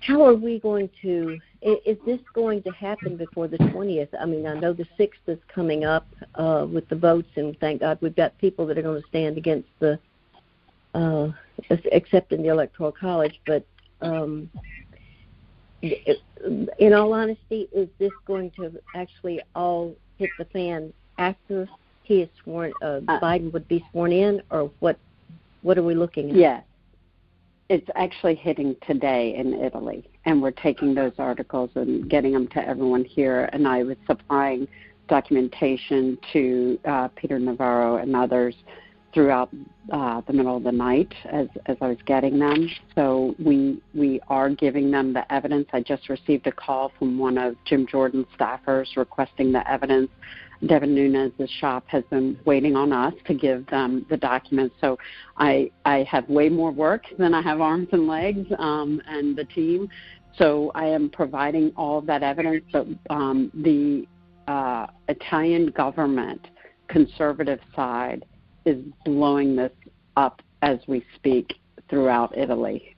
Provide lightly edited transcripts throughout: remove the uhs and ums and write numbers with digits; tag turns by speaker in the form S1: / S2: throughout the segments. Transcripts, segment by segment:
S1: how are we going to, is this going to happen before the 20th? I mean, I know the 6th is coming up with the votes, and thank God we've got people that are going to stand against the, accepting the Electoral College, but in all honesty, is this going to actually all hit the fan after he is sworn, Biden would be sworn in, or what are we looking at?
S2: Yes. It's actually hitting today in Italy, and we're taking those articles and getting them to everyone here. And I was supplying documentation to Peter Navarro and others throughout the middle of the night as I was getting them. So we are giving them the evidence. I just received a call from one of Jim Jordan's staffers requesting the evidence. Devin Nunes' shop has been waiting on us to give them the documents. So I have way more work than I have arms and legs and the team. So I am providing all of that evidence. But the Italian government, conservative side, is blowing this up as we speak throughout Italy.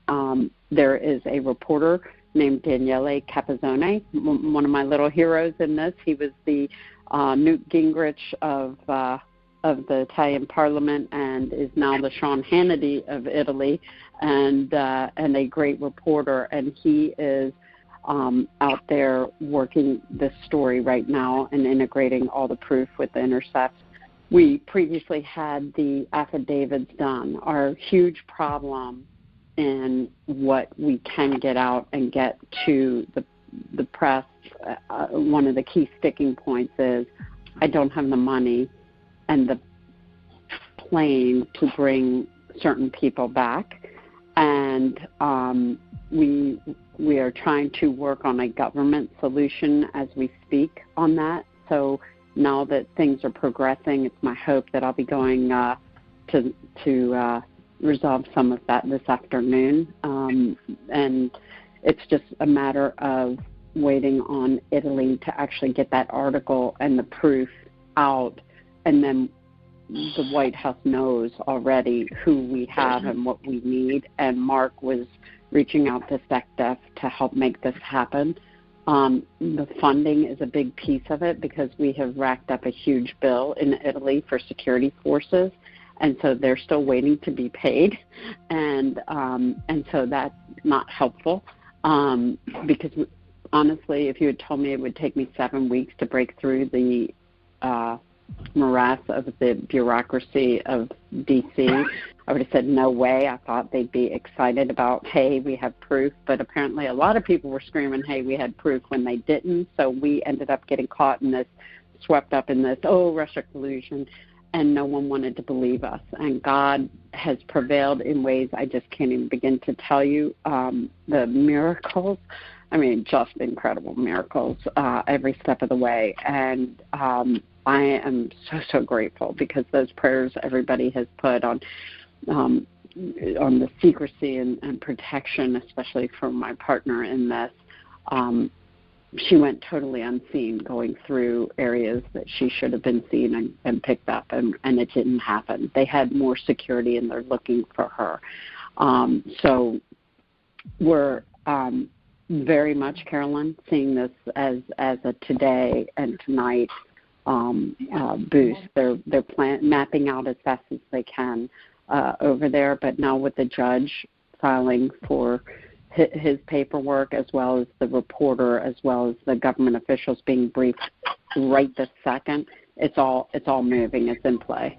S2: There is a reporter named Daniele Capazzone, one of my little heroes in this. He was the Newt Gingrich of the Italian Parliament and is now the Sean Hannity of Italy, and a great reporter. And he is out there working this story right now and integrating all the proof with the intercepts. We previously had the affidavits done. Our huge problem in what we can get out and get to the press, one of the key sticking points is I don't have the money and the plane to bring certain people back. And we are trying to work on a government solution as we speak on that. So now that things are progressing, it's my hope that I'll be going to resolve some of that this afternoon. And it's just a matter of waiting on Italy to actually get that article and the proof out, and then the White House knows already who we have and what we need, and Mark was reaching out to SecDef to help make this happen. The funding is a big piece of it because we have racked up a huge bill in Italy for security forces, and so they're still waiting to be paid, and so that's not helpful because honestly, if you had told me it would take me 7 weeks to break through the morass of the bureaucracy of D.C., I would have said no way. I thought they'd be excited about, hey, we have proof, but apparently a lot of people were screaming, hey, we had proof when they didn't, so we ended up getting caught in this, swept up in this, Russia collusion, and no one wanted to believe us. And God has prevailed in ways I just can't even begin to tell you. The miracles, I mean, just incredible miracles every step of the way. And I am so grateful because those prayers everybody has put on the secrecy and protection, especially from my partner in this. She went totally unseen going through areas that she should have been seen and picked up, and it didn't happen. They had more security, and they're looking for her. So we're very much, Carolyn, seeing this as a today and tonight boost. They're mapping out as fast as they can over there, but now with the judge filing for his paperwork, as well as the reporter, as well as the government officials being briefed right this second, it's all moving. It's in play.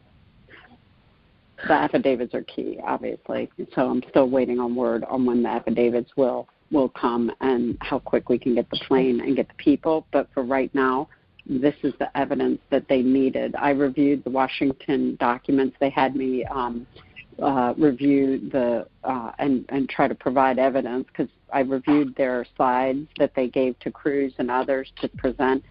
S2: The affidavits are key, obviously, so I'm still waiting on word on when the affidavits will come and how quick we can get the plane and get the people. But for right now, this is the evidence that they needed. I reviewed the Washington documents. They had me review and try to provide evidence because I reviewed their slides that they gave to Cruz and others to present.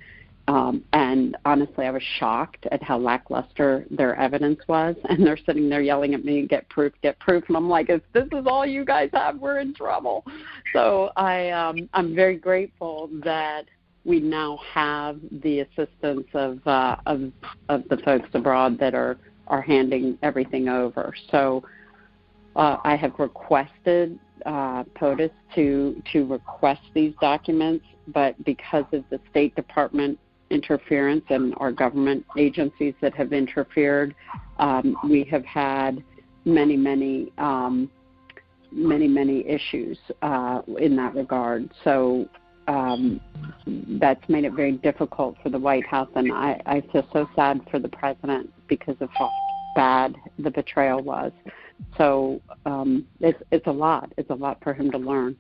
S2: And honestly, I was shocked at how lackluster their evidence was. And they're sitting there yelling at me, get proof, get proof. And I'm like, if this is all you guys have, we're in trouble. So I'm very grateful that we now have the assistance of the folks abroad that are handing everything over. So I have requested POTUS to request these documents, but because of the State Department interference and our government agencies that have interfered, we have had many issues in that regard. So that's made it very difficult for the White House, and I feel so sad for the president because of how bad the betrayal was. So it's a lot. It's a lot for him to learn,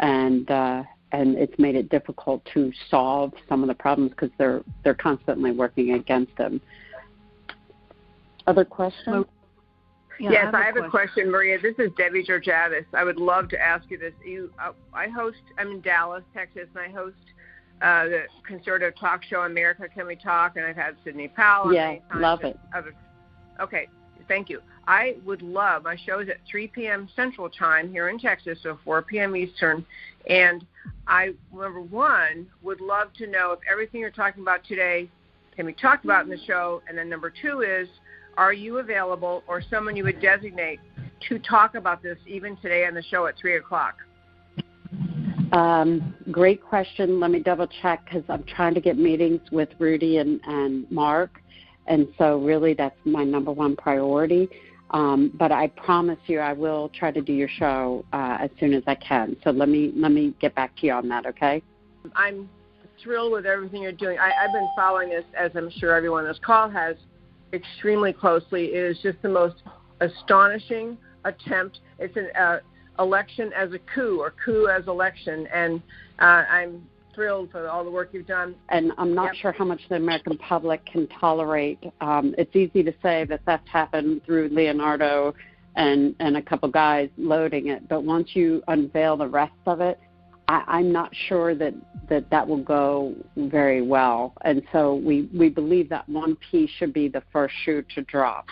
S2: and it's made it difficult to solve some of the problems because they're constantly working against him. Other questions?
S3: Yeah, yes, I have a question, Maria. This is Debbie Georgatis. I would love to ask you this. I'm in Dallas, Texas, and I host the conservative talk show America Can We Talk, and I've had Sidney Powell.
S2: Yeah, love it.
S3: Okay, thank you. I would love, my show is at 3 p.m. Central Time here in Texas, so 4 p.m. Eastern, and I, number one, would love to know if everything you're talking about today can be talked about in the show, and then number two is, are you available or someone you would designate to talk about this even today on the show at 3 o'clock?
S2: Great question. Let me double check because I'm trying to get meetings with Rudy and Mark, and so really that's my number one priority. But I promise you I will try to do your show as soon as I can. So let me get back to you on that, okay?
S3: I'm thrilled with everything you're doing. I've been following this, as I'm sure everyone on this call has, extremely closely. It is just the most astonishing attempt. It's an election as a coup, or coup as election, and I'm thrilled for all the work you've done.
S2: And I'm not sure how much the American public can tolerate. It's easy to say that theft happened through Leonardo and a couple guys loading it, but once you unveil the rest of it, I'm not sure that will go very well. And so we believe that one piece should be the first shoe to drop.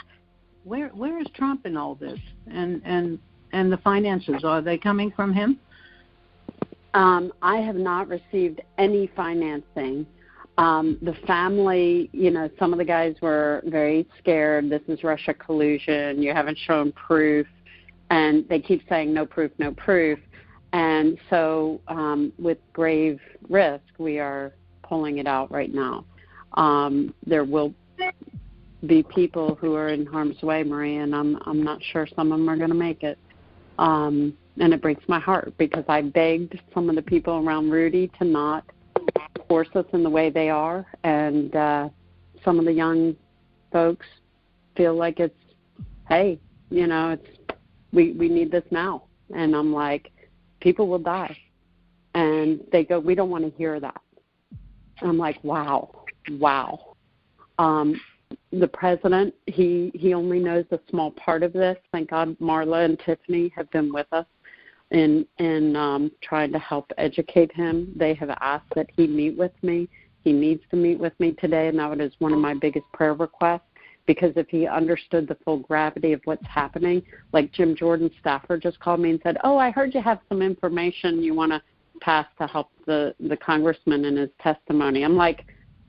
S4: Where is Trump in all this? And the finances, are they coming from him?
S2: I have not received any financing. The family, some of the guys were very scared. This is Russia collusion. You haven't shown proof. And they keep saying no proof, no proof. And so with grave risk, we are pulling it out right now. There will be people who are in harm's way, Maria, and I'm not sure some of them are going to make it. And it breaks my heart because I begged some of the people around Rudy to not force us in the way they are. And some of the young folks feel like it's, hey, we need this now. And I'm like, people will die. And they go, we don't want to hear that. And I'm like, wow. The president, he only knows a small part of this. Thank God Marla and Tiffany have been with us in trying to help educate him. They have asked that he meet with me. He needs to meet with me today, and that is one of my biggest prayer requests, because if he understood the full gravity of what's happening, like Jim Jordan's staffer just called me and said, I heard you have some information you want to pass to help the congressman in his testimony. I'm like,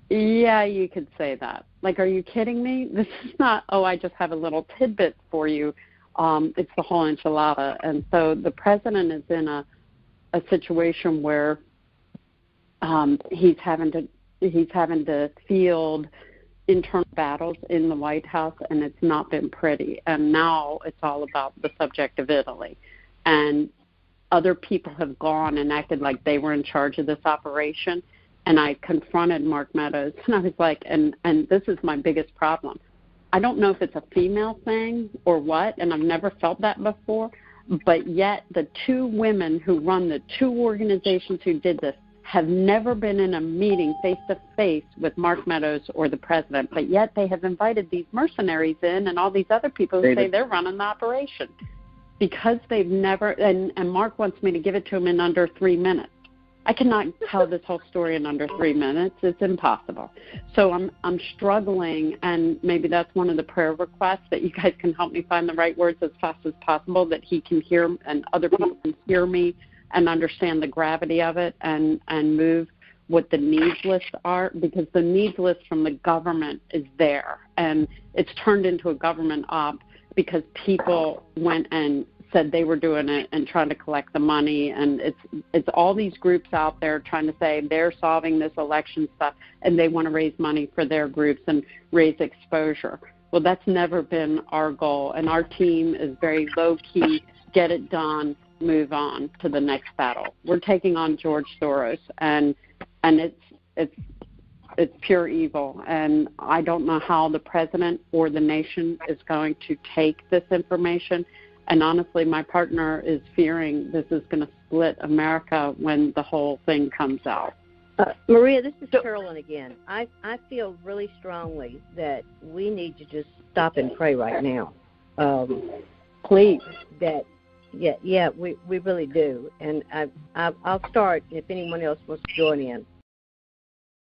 S2: yeah, you could say that. Like, are you kidding me? This is not, I just have a little tidbit for you. It's the whole enchilada. And so the president is in a situation where he's having to field internal battles in the White House, and it's not been pretty. And now it's all about the subject of Italy. And other people have gone and acted like they were in charge of this operation. And I confronted Mark Meadows, and I was like, and this is my biggest problem. I don't know if it's a female thing or what, and I've never felt that before, but yet the two women who run the two organizations who did this have never been in a meeting face-to-face with Mark Meadows or the president, but yet they have invited these mercenaries in and all these other people who say they're running the operation because they've never, and Mark wants me to give it to him in under 3 minutes. I cannot tell this whole story in under 3 minutes. It's impossible. So I'm struggling, and maybe that's one of the prayer requests, that you guys can help me find the right words as fast as possible, that he can hear and other people can hear me and understand the gravity of it and move what the needs lists are, because the needs list from the government is there, and it's turned into a government op because people went and said they were doing it and trying to collect the money, and it's all these groups out there trying to say they're solving this election stuff and they want to raise money for their groups and raise exposure. Well, that's never been our goal, and our team is very low-key, get it done, move on to the next battle. We're taking on George Soros, and it's pure evil, and I don't know how the president or the nation is going to take this information. And honestly, my partner is fearing this is going to split America when the whole thing comes out.
S1: Maria, this is Carolyn again. I feel really strongly that we need to just stop and pray right now.
S2: Please.
S1: Yeah, we really do. And I'll start if anyone else wants to join in.